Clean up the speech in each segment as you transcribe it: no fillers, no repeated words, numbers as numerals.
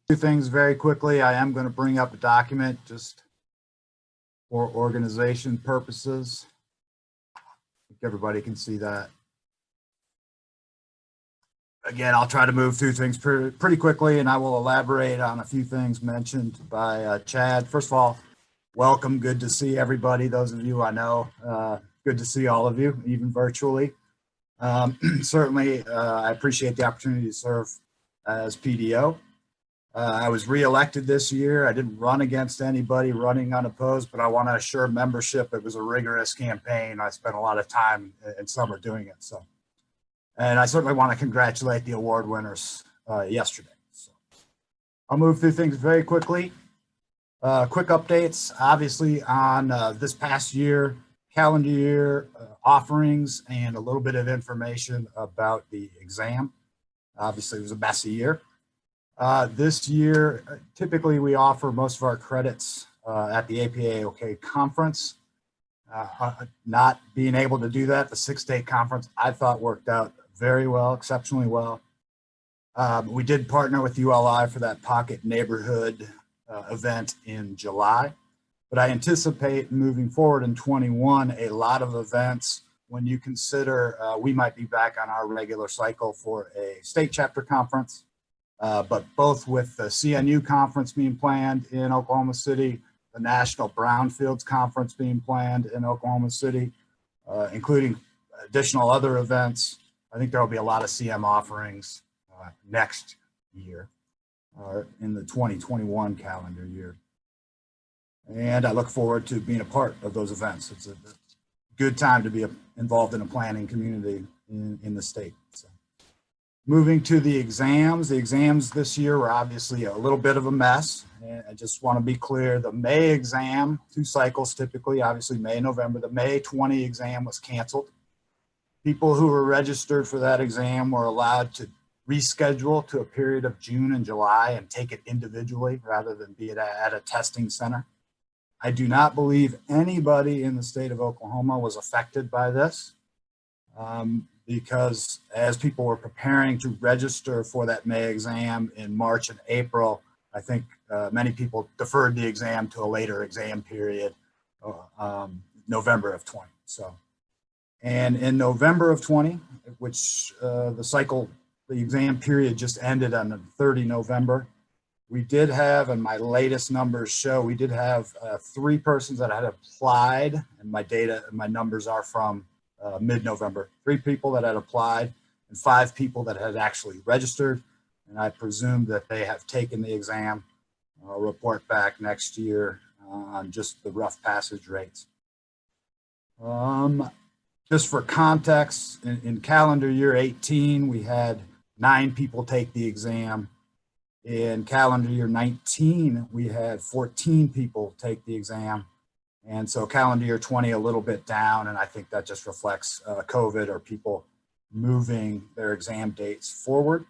Two things very quickly. I am going to bring up a document just for organization purposes. I think everybody can see that. Again, I'll try to move through things pretty quickly, and I will elaborate on a few things mentioned by Chad. First of all, welcome. Good to see everybody. Those of you I know, good to see all of you, even virtually. Certainly, I appreciate the opportunity to serve as PDO. I was reelected this year. I didn't run against anybody, running unopposed, but I want to assure membership it was a rigorous campaign. I spent a lot of time in summer doing it. So, and I certainly want to congratulate the award winners yesterday. So I'll move through things very quickly. Quick updates, obviously, on this past year, calendar year offerings, and a little bit of information about the exam. Obviously, it was a messy year. This year, typically we offer most of our credits at the APA-OK conference. Not being able to do that, the 6-day conference, I thought worked out very well, exceptionally well. We did partner with ULI for that Pocket Neighborhood event in July, but I anticipate moving forward in 21, a lot of events when you consider we might be back on our regular cycle for a state chapter conference. But both with the CNU conference being planned in Oklahoma City, the National Brownfields Conference being planned in Oklahoma City, including additional other events, I think there will be a lot of CM offerings next year, in the 2021 calendar year. And I look forward to being a part of those events. It's a good time to be involved in a planning community in the state. So. Moving to the exams this year were obviously a little bit of a mess. And I just want to be clear, the May exam, 2 cycles typically, obviously May, November, the May 20 exam was canceled. People who were registered for that exam were allowed to reschedule to a period of June and July and take it individually rather than be at a testing center. I do not believe anybody in the state of Oklahoma was affected by this. Because as people were preparing to register for that May exam in March and April, I think many people deferred the exam to a later exam period, November of 20. So, and in November of 20, which the exam period just ended on the 30 November, we did have, and my latest numbers show, we did have 3 persons that had applied, and my numbers are from mid-November, 3 people that had applied and 5 people that had actually registered. And I presume that they have taken the exam. I'll report back next year on just the rough passage rates. Just for context, in calendar year 18, we had 9 people take the exam. In calendar year 19, we had 14 people take the exam. And so calendar year 20, a little bit down, and I think that just reflects COVID or people moving their exam dates forward.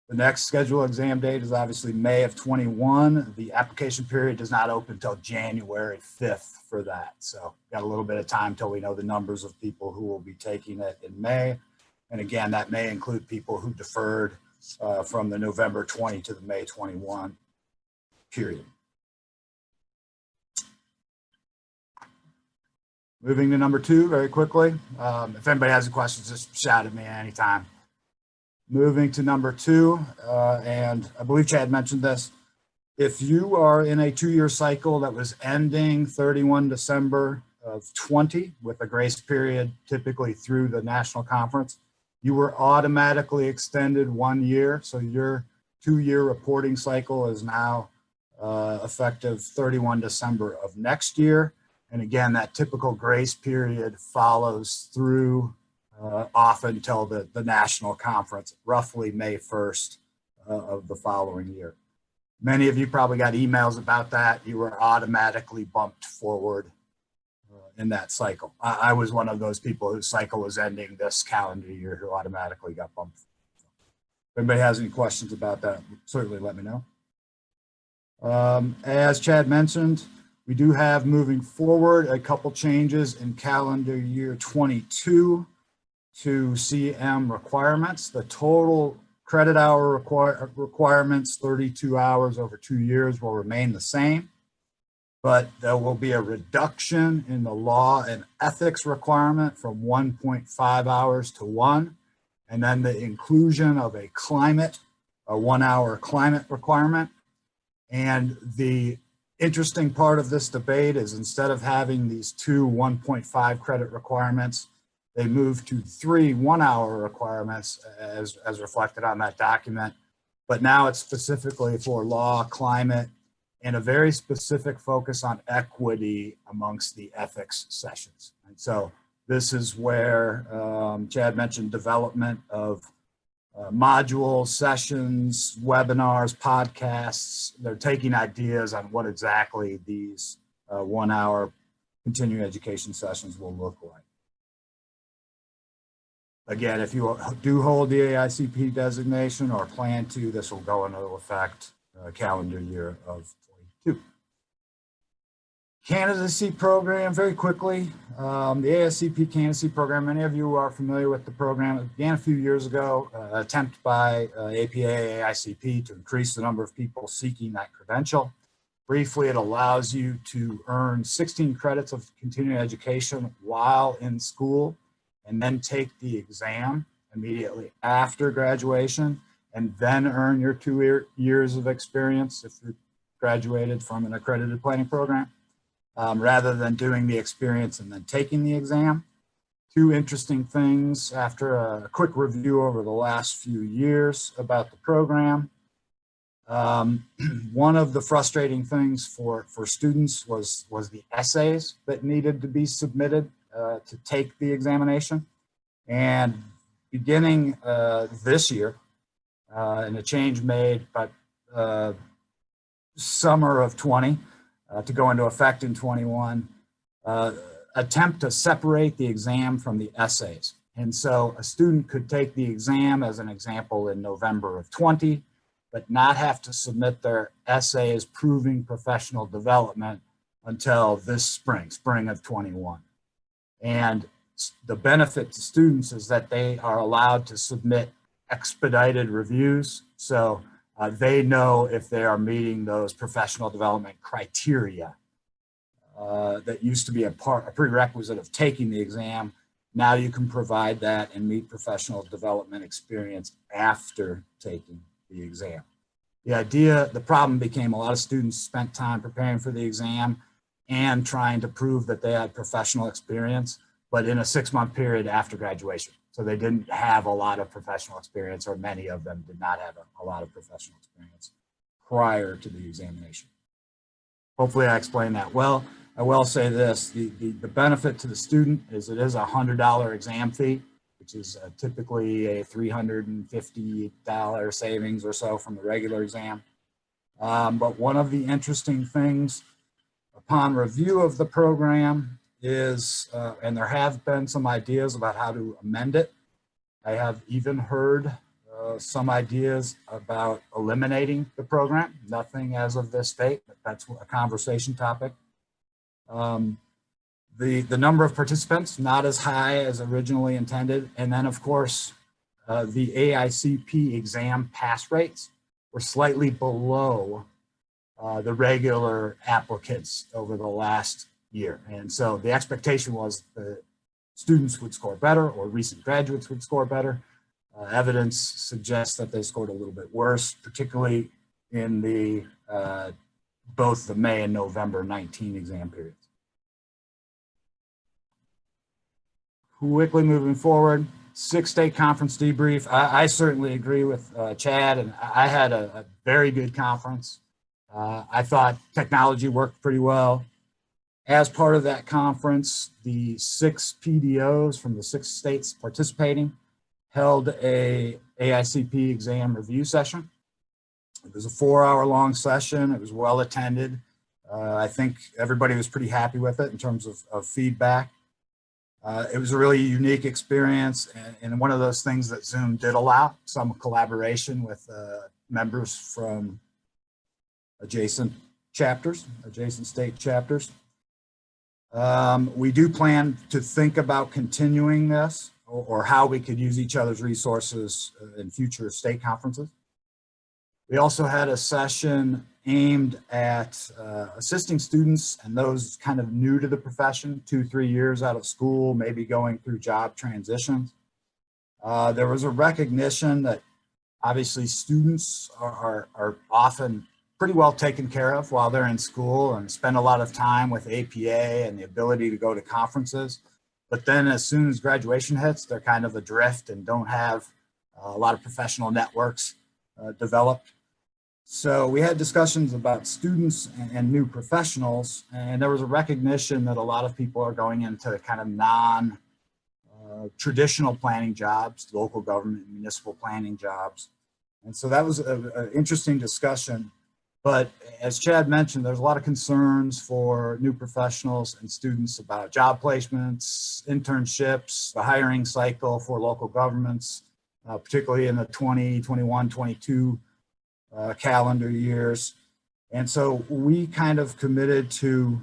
The next scheduled exam date is obviously May of 21. The application period does not open until January 5th for that. So got a little bit of time till we know the numbers of people who will be taking it in May. And again, that may include people who deferred from the November 20 to the May 21 period. Moving to number 2 very quickly. If anybody has any questions, just shout at me at any time. Moving to number 2, and I believe Chad mentioned this. If you are in a 2-year cycle that was ending 31 December of 20 with a grace period typically through the national conference, you were automatically extended 1 year. So your 2-year reporting cycle is now effective 31 December of next year. And again, that typical grace period follows through off until the national conference, roughly May 1st of the following year. Many of you probably got emails about that. You were automatically bumped forward in that cycle. I was one of those people whose cycle was ending this calendar year who automatically got bumped. If anybody has any questions about that, certainly let me know. As Chad mentioned, we do have moving forward a couple changes in calendar year 22 to CM requirements. The total credit hour requirements, 32 hours over 2 years, will remain the same, but there will be a reduction in the law and ethics requirement from 1.5 hours to 1, and then the inclusion of a 1 hour climate requirement. And the interesting part of this debate is instead of having these 2 1.5 credit requirements, they moved to 3 1 hour requirements as reflected on that document. But now it's specifically for law, climate, and a very specific focus on equity amongst the ethics sessions. And so this is where Chad mentioned development of modules, sessions, webinars, podcasts. They're taking ideas on what exactly these 1 hour continuing education sessions will look like. Again, if you do hold the AICP designation or plan to, this will go into effect calendar year of 22. Candidacy program, very quickly. The AICP candidacy program, many of you are familiar with the program. It began a few years ago, attempt by APA, AICP to increase the number of people seeking that credential. Briefly, it allows you to earn 16 credits of continuing education while in school, and then take the exam immediately after graduation, and then earn your 2 years of experience if you graduated from an accredited planning program. Rather than doing the experience and then taking the exam. 2 interesting things after a quick review over the last few years about the program. One of the frustrating things for students was the essays that needed to be submitted to take the examination. And beginning this year, and a change made by summer of 20, to go into effect in 21, attempt to separate the exam from the essays. And so a student could take the exam, as an example, in November of 20, but not have to submit their essays proving professional development until this spring of 21. And the benefit to students is that they are allowed to submit expedited reviews. So they know if they are meeting those professional development criteria that used to be a prerequisite of taking the exam. Now you can provide that and meet professional development experience after taking the exam. The problem became a lot of students spent time preparing for the exam and trying to prove that they had professional experience, but in a 6-month period after graduation. So they didn't have a lot of professional experience, or many of them did not have a lot of professional experience prior to the examination. Hopefully I explained that well. I will say this, the benefit to the student is it is a $100 exam fee, which is typically a $350 savings or so from the regular exam. But one of the interesting things upon review of the program is, and there have been some ideas about how to amend it. I have even heard some ideas about eliminating the program. Nothing as of this date, but that's a conversation topic. The number of participants, not as high as originally intended. And then of course, the AICP exam pass rates were slightly below the regular applicants over the last year. And so the expectation was that students would score better, or recent graduates would score better. Evidence suggests that they scored a little bit worse, particularly in the both the May and November 19 exam periods. Quickly moving forward, 6-day conference debrief. I certainly agree with Chad, and I had a very good conference. I thought technology worked pretty well. As part of that conference, the 6 PDOs from the 6 states participating held a AICP exam review session. It was a 4-hour-long session. It was well attended. I think everybody was pretty happy with it in terms of feedback. It was a really unique experience, and one of those things that Zoom did allow, some collaboration with members from adjacent state chapters. We do plan to think about continuing this or how we could use each other's resources in future state conferences. We also had a session aimed at assisting students and those kind of new to the profession, 2-3 years out of school, maybe going through job transitions. There was a recognition that obviously students are often pretty well taken care of while they're in school and spend a lot of time with APA and the ability to go to conferences. But then as soon as graduation hits, they're kind of adrift and don't have a lot of professional networks developed. So we had discussions about students and new professionals, and there was a recognition that a lot of people are going into kind of non-traditional planning jobs, local government, municipal planning jobs. And so that was an interesting discussion. But as Chad mentioned, there's a lot of concerns for new professionals and students about job placements, internships, the hiring cycle for local governments, particularly in the 20, 21, 22 calendar years. And so we kind of committed to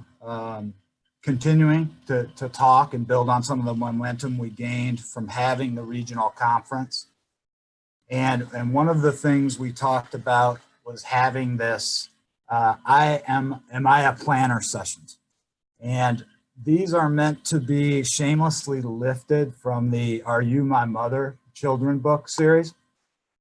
continuing to talk and build on some of the momentum we gained from having the regional conference. And one of the things we talked about was having this Am I a planner sessions. And these are meant to be shamelessly lifted from the Are You My Mother children book series.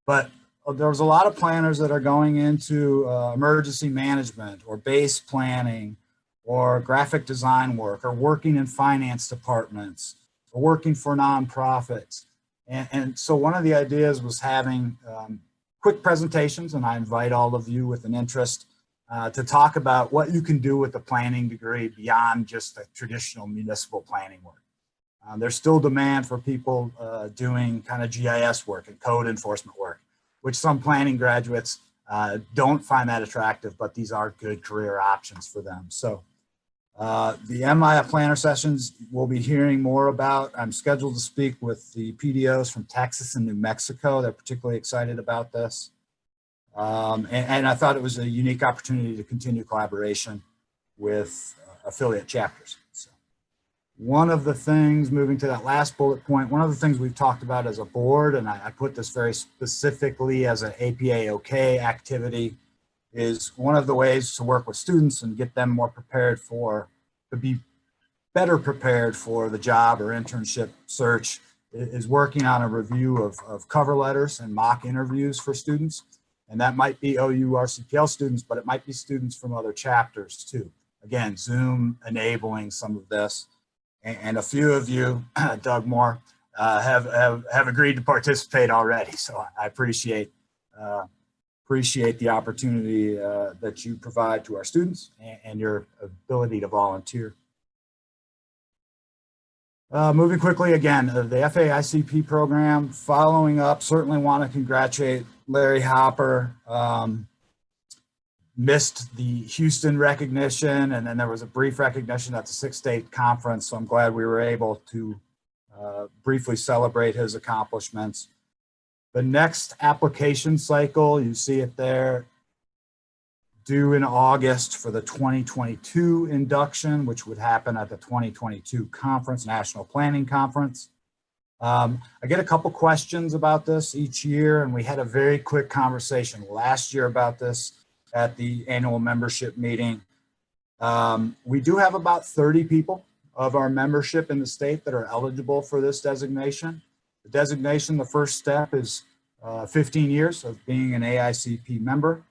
But there's a lot of planners that are going into emergency management or base planning or graphic design work or working in finance departments or working for nonprofits. And so one of the ideas was having quick presentations, and I invite all of you with an interest to talk about what you can do with a planning degree beyond just the traditional municipal planning work. There's still demand for people doing kind of GIS work and code enforcement work, which some planning graduates don't find that attractive, but these are good career options for them. So the Am I a Planner sessions we'll be hearing more about. I'm scheduled to speak with the PDOs from Texas and New Mexico. They're particularly excited about this. And I thought it was a unique opportunity to continue collaboration with affiliate chapters. So one of the things, moving to that last bullet point, one of the things we've talked about as a board, and I put this very specifically as an APA OK activity, is one of the ways to work with students and get them more prepared to be better prepared for the job or internship search is working on a review of cover letters and mock interviews for students. And that might be OU RCPL students, but it might be students from other chapters too. Again, Zoom enabling some of this. And a few of you, Doug Moore, have agreed to participate already. So I appreciate the opportunity that you provide to our students and your ability to volunteer. Moving quickly again, the FAICP program, following up, certainly want to congratulate Larry Hopper. Missed the Houston recognition, and then there was a brief recognition at the Six State Conference, so I'm glad we were able to briefly celebrate his accomplishments. The next application cycle, you see it there, due in August for the 2022 induction, which would happen at the 2022 conference, National Planning Conference. I get a couple questions about this each year, and we had a very quick conversation last year about this at the annual membership meeting. We do have about 30 people of our membership in the state that are eligible for this designation. The designation, the first step is 15 years of being an AICP member.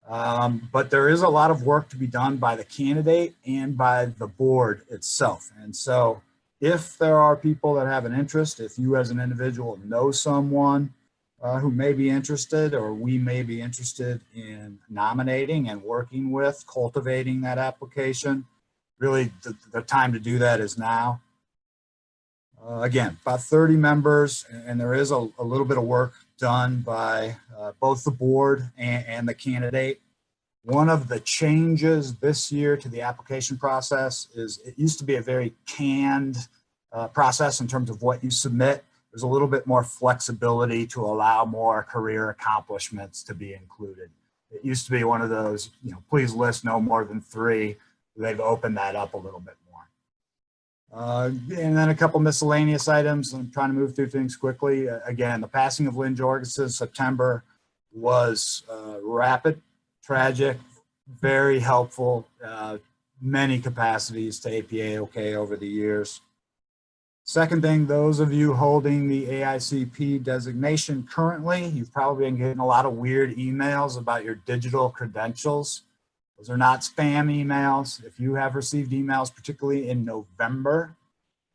But there is a lot of work to be done by the candidate and by the board itself. And so if there are people that have an interest, if you as an individual know someone who may be interested, or we may be interested in nominating and working with, cultivating that application, really the time to do that is now. Again, about 30 members, and there is a little bit of work done by both the board and the candidate. One of the changes this year to the application process is it used to be a very canned process in terms of what you submit. There's a little bit more flexibility to allow more career accomplishments to be included. It used to be one of those, please list no more than 3. They've opened that up a little bit more. And then a couple miscellaneous items. I'm trying to move through things quickly. Again, the passing of Lynn Jorgensen in September was rapid, tragic, very helpful, many capacities to APA-OK over the years. Second thing, those of you holding the AICP designation currently, you've probably been getting a lot of weird emails about your digital credentials. Those are not spam emails. If you have received emails, particularly in November,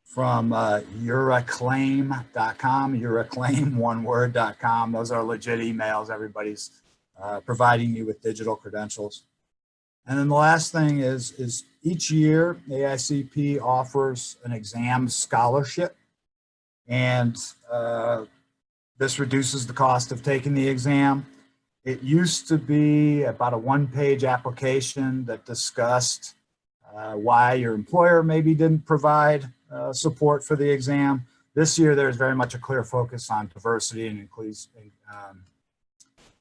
from Euroclaim.com, Euroclaim1word.com, those are legit emails. Everybody's providing you with digital credentials. And then the last thing is each year AICP offers an exam scholarship, and this reduces the cost of taking the exam. It used to be about a one-page application that discussed why your employer maybe didn't provide support for the exam. This year, there's very much a clear focus on diversity and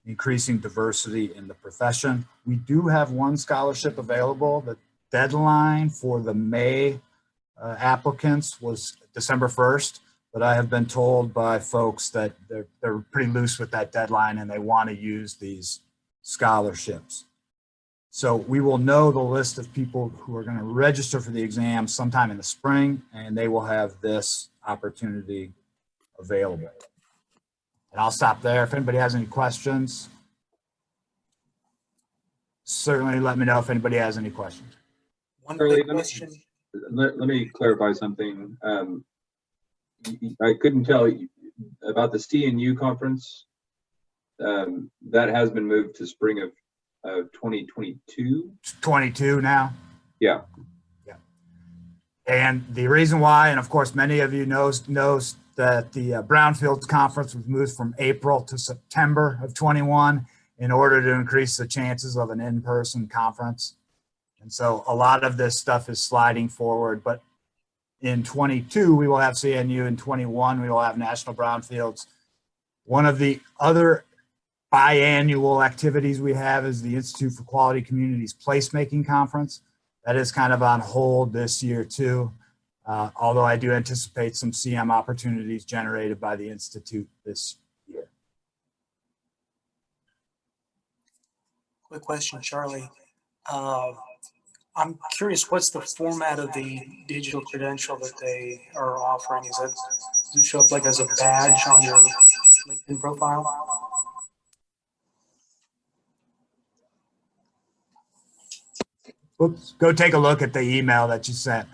increasing diversity in the profession. We do have one scholarship available. The deadline for the May applicants was December 1st. But I have been told by folks that they're pretty loose with that deadline and they want to use these scholarships. So we will know the list of people who are going to register for the exam sometime in the spring, and they will have this opportunity available. And I'll stop there. If anybody has any questions, certainly let me know if anybody has any questions. One quick question. Let me clarify something. I couldn't tell about the CNU conference. That has been moved to spring of 2022. 22 now. Yeah. Yeah. And the reason why, and of course, many of you knows that the Brownfields conference was moved from April to September of 21 in order to increase the chances of an in-person conference. And so a lot of this stuff is sliding forward, but in 22, we will have CNU. In 21, we will have National Brownfields. One of the other biannual activities we have is the Institute for Quality Communities Placemaking Conference. That is kind of on hold this year too, although I do anticipate some CM opportunities generated by the Institute this year. Quick question, Charlie. I'm curious, what's the format of the digital credential that they are offering? Does it show up like as a badge on your LinkedIn profile? Oops, go take a look at the email that you sent.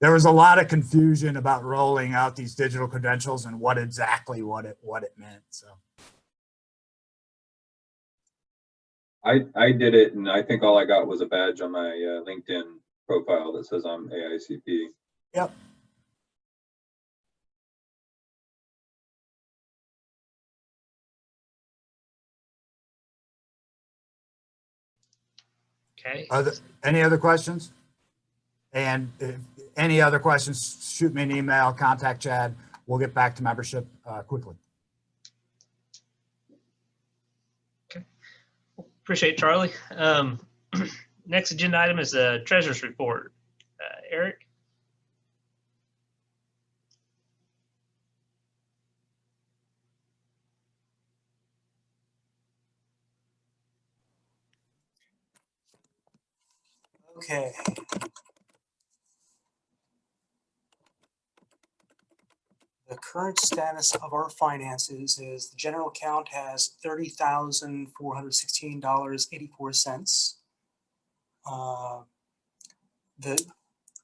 There was a lot of confusion about rolling out these digital credentials and what it meant. So I did it, and I think all I got was a badge on my LinkedIn profile that says I'm AICP. Yep. Okay. Any other questions? And if any other questions, shoot me an email, contact Chad. We'll get back to membership quickly. Appreciate it, Charlie. Next agenda item is the treasurer's report. Eric? Okay. The current status of our finances is the general account has $30,416.84.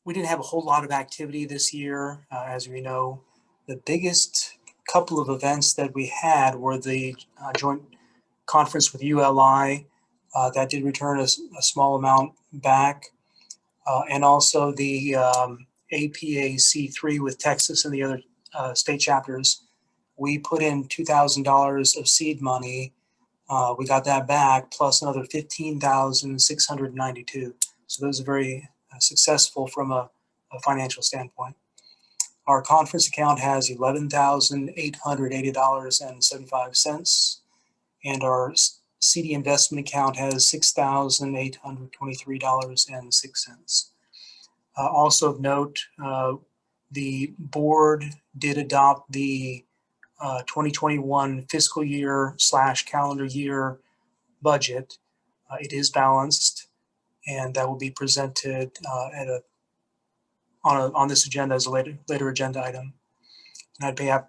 We didn't have a whole lot of activity this year, as we know. The biggest couple of events that we had were the joint conference with ULI that did return a small amount back, and also the APA C3 with Texas and the other state chapters. We put in $2,000 of seed money. We got that back, plus another $15,692. So those are very successful from a financial standpoint. Our conference account has $11,880.75, and our CD investment account has $6,823.06. Also of note, the board did adopt the 2021 fiscal year / calendar year budget. It is balanced, and that will be presented on this agenda as a later agenda item. And I'd be happy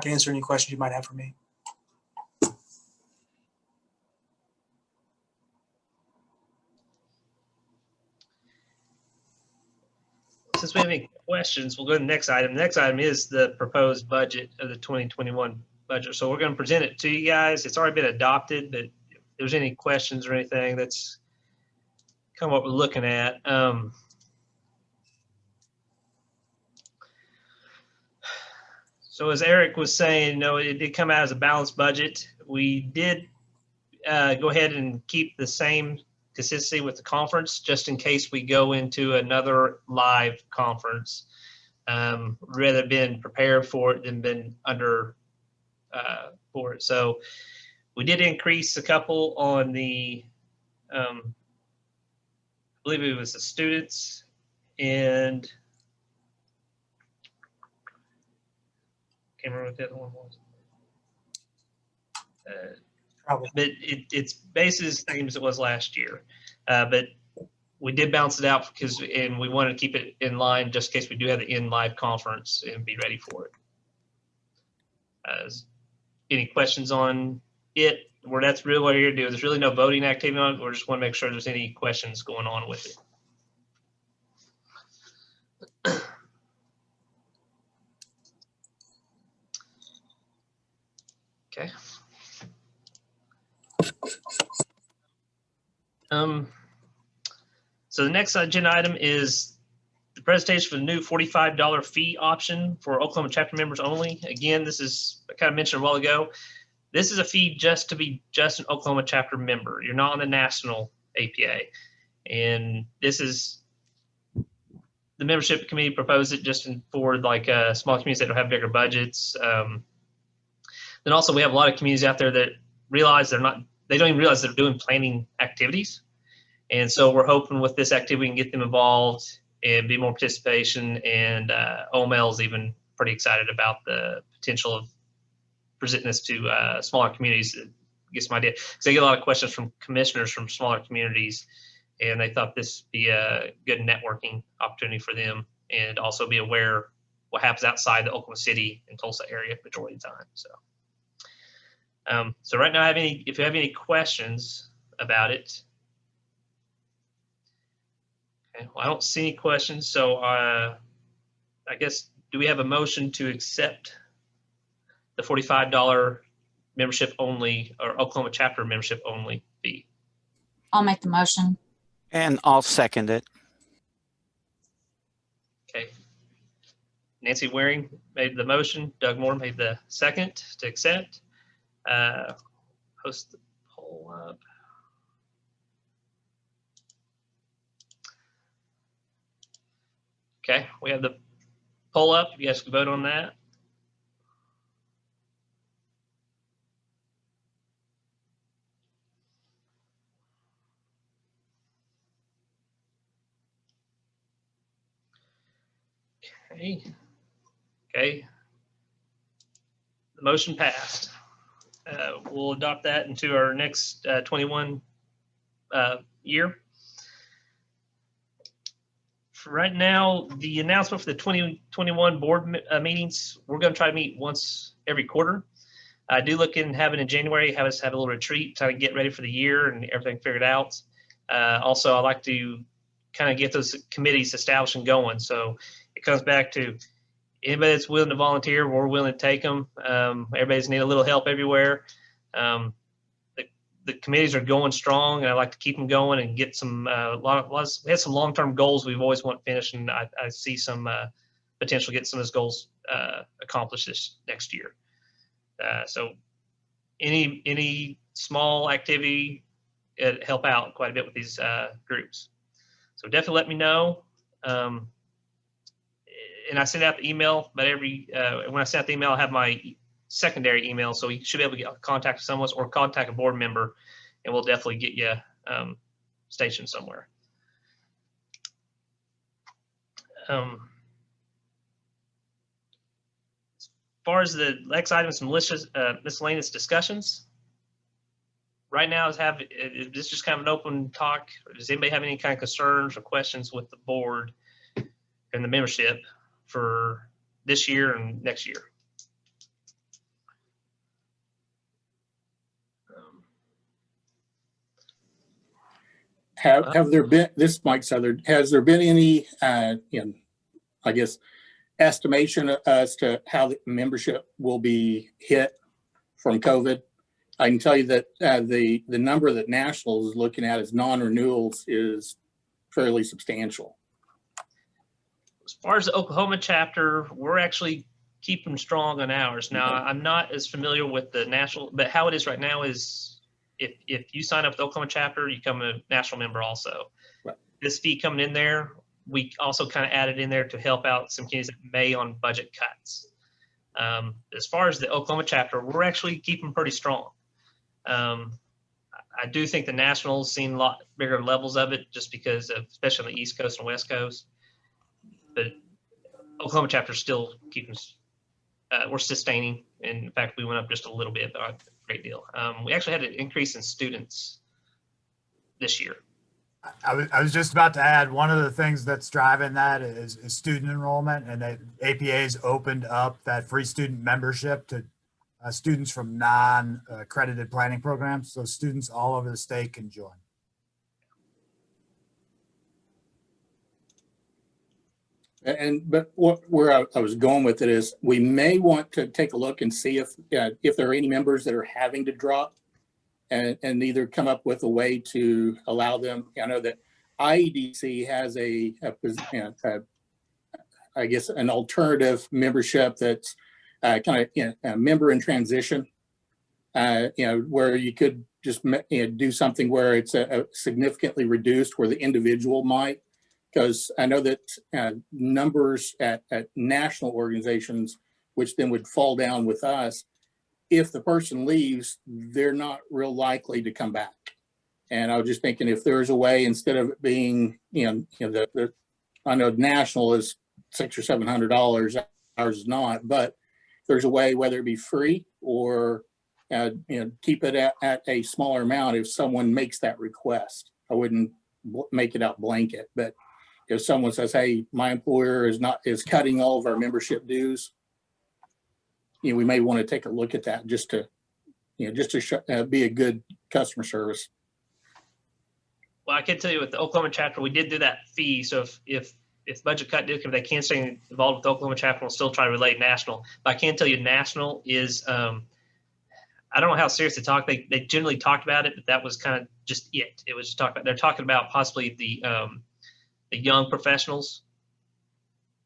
to answer any questions you might have for me. Since we have any questions, we'll go to the next item. The next item is the proposed budget of the 2021 budget. So we're going to present it to you guys. It's already been adopted, but if there's any questions or anything, that's kind of what we're looking at. So as Eric was saying, it did come out as a balanced budget. We did go ahead and keep the same consistency with the conference, just in case we go into another live conference. Rather been prepared for it than been under for it. So we did increase a couple on the, I believe it was the students, and can't remember what the other one was. Probably. But it's basically the same as it was last year. But we did bounce it out and we wanted to keep it in line just in case we do have the in-live conference and be ready for it. Any questions on it? Where that's really what we're here to do. There's really no voting activity on it. We just want to make sure there's any questions going on with it. Okay. So the next agenda item is the presentation for the new $45 fee option for Oklahoma chapter members only. Again, this is, I kind of mentioned a while ago, this is a fee just to be just an Oklahoma chapter member. You're not on the national APA. And this is, the membership committee proposed it just for like small communities that don't have bigger budgets. Then also we have a lot of communities out there that realize they don't even realize they're doing planning activities. And so we're hoping with this activity we can get them involved and be more participation. And OML is even pretty excited about the potential of presenting this to smaller communities. To get some idea, because they get a lot of questions from commissioners from smaller communities, and they thought this would be a good networking opportunity for them, and also be aware what happens outside the Oklahoma City and Tulsa area majority of the time. So right now, if you have any questions about it. Okay, well, I don't see any questions, so I guess, do we have a motion to accept the $45 membership only, or Oklahoma chapter membership only fee? I'll make the motion. And I'll second it. Okay. Nancy Waring made the motion. Doug Moore made the second to accept. Post the poll up. Okay, we have the poll up. You guys can vote on that. Okay. The motion passed. We'll adopt that into our next 21 year. For right now, the announcement for the 2021 board meetings, we're going to try to meet once every quarter. I do look in having in January, have us have a little retreat, try to get ready for the year and everything figured out. Also, I like to kind of get those committees established and going. So it comes back to anybody that's willing to volunteer, we're willing to take them. Everybody's need a little help everywhere. The committees are going strong, and I like to keep them going and get some, we have some long-term goals we've always want finished, and I see some potential to get some of those goals accomplished this next year. So any small activity, it help out quite a bit with these groups. So definitely let me know. And I send out the email, but when I send out the email, I have my secondary email, so you should be able to get contact someone or contact a board member, and we'll definitely get you stationed somewhere. far as the next item, some miscellaneous discussions. Right now is this just kind of an open talk? Does anybody have any kind of concerns or questions with the board and the membership for this year and next year? Have there been, this Mike Southern, has there been any, I guess, estimation as to how the membership will be hit from COVID? I can tell you that the number that National is looking at as non-renewals is fairly substantial. As far as the Oklahoma chapter, we're actually keeping strong on ours. Now, Okay. I'm not as familiar with the national, but how it is right now is if you sign up with the Oklahoma chapter, you become a national member also. Right. This fee coming in there, we also kind of added in there to help out some communities that may on budget cuts. As far as the Oklahoma chapter, we're actually keeping pretty strong. I do think the Nationals seen a lot bigger levels of it just because of, especially on the East Coast and West Coast. But Oklahoma chapter is still keeping, we're sustaining. And in fact, we went up just a little bit, but not a great deal. We actually had an increase in students this year. I was just about to add, one of the things that's driving that is student enrollment, and that APA's opened up that free student membership to students from non-accredited planning programs. So students all over the state can join. But where I was going with it is we may want to take a look and see if there are any members that are having to drop and either come up with a way to allow them. I know that IEDC has I guess, an alternative membership that's kind of a member in transition, where you could just do something where it's a significantly reduced where the individual might. Because I know that numbers at national organizations, which then would fall down with us, if the person leaves, they're not real likely to come back. And I was just thinking if there's a way, instead of it being, I know national is $600 or $700, ours is not, but there's a way, whether it be free or keep it at a smaller amount if someone makes that request. I wouldn't make it out blanket, but if someone says, hey, my employer is cutting all of our membership dues, we may want to take a look at that just to be a good customer service. Well, I can tell you with the Oklahoma chapter, we did do that fee. So if budget cut did come, they can't stay involved with the Oklahoma chapter, we'll still try to relate national. But I can tell you national is, I don't know how serious they talk. They generally talked about it, but that was kind of just it. It was just talk about, they're talking about possibly the young professionals,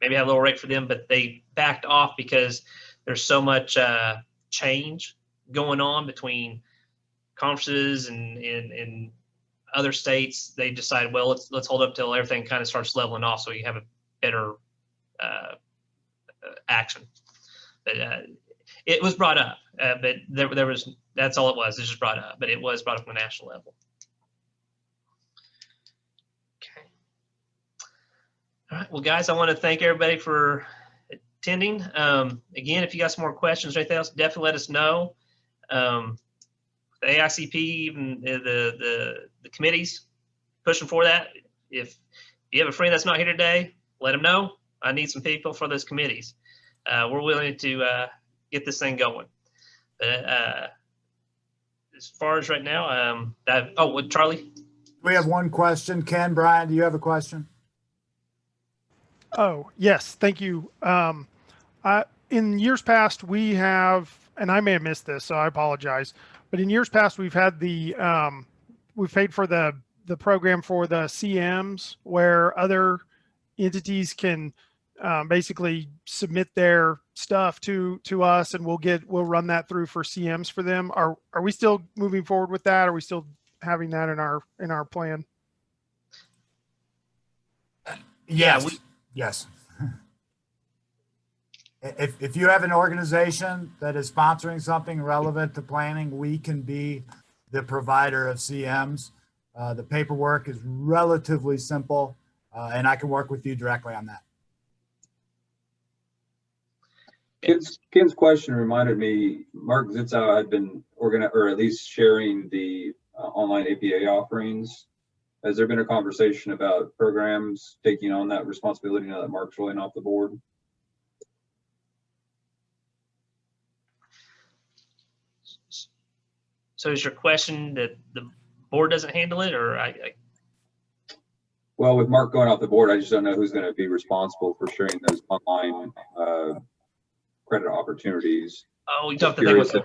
maybe have a lower rate for them, but they backed off because there's so much change going on between conferences and other states. They decided, well, let's hold up till everything kind of starts leveling off so you have a better action. But it was brought up, but there was, that's all it was. It's just brought up, but it was brought up on a national level. Okay. All right. Well, guys, I want to thank everybody for attending. Again, if you got some more questions or anything else, definitely let us know. The AICP, even the committees pushing for that. If you have a friend that's not here today, let them know. I need some people for those committees. We're willing to get this thing going. As far as right now, Charlie? We have one question. Ken, Brian, do you have a question? Oh, yes. Thank you. In years past, we have, and I may have missed this, so I apologize, but in years past, we've had we've paid for the program for the CMs where other entities can basically submit their stuff to us, and we'll run that through for CMs for them. Are we still moving forward with that? Are we still having that in our plan? Yes. Yes. If you have an organization that is sponsoring something relevant to planning, we can be the provider of CMs. The paperwork is relatively simple, and I can work with you directly on that. Ken's question reminded me, Mark Zitzow had been or at least sharing the online APA offerings. Has there been a conversation about programs taking on that responsibility now that Mark's rolling off the board? So is your question that the board doesn't handle it, or Well, with Mark going off the board, I just don't know who's going to be responsible for sharing those online credit opportunities. oh, you talked to Curious them.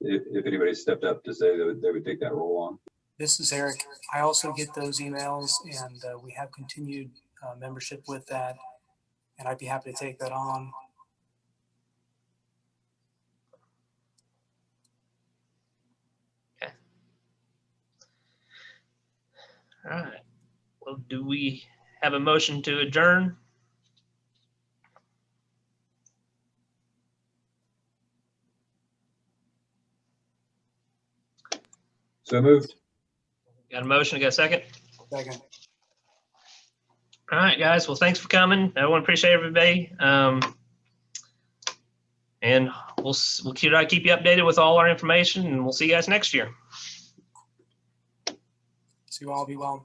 if anybody stepped up to say they would take that role on. This is Eric. I also get those emails, and we have continued membership with that, and I'd be happy to take that on. All right. Well, do we have a motion to adjourn? So moved. Got a motion? Got a second? Second. All right, guys. Well, thanks for coming. I want to appreciate everybody. And we'll try to keep you updated with all our information, and we'll see you guys next year. So you all be well.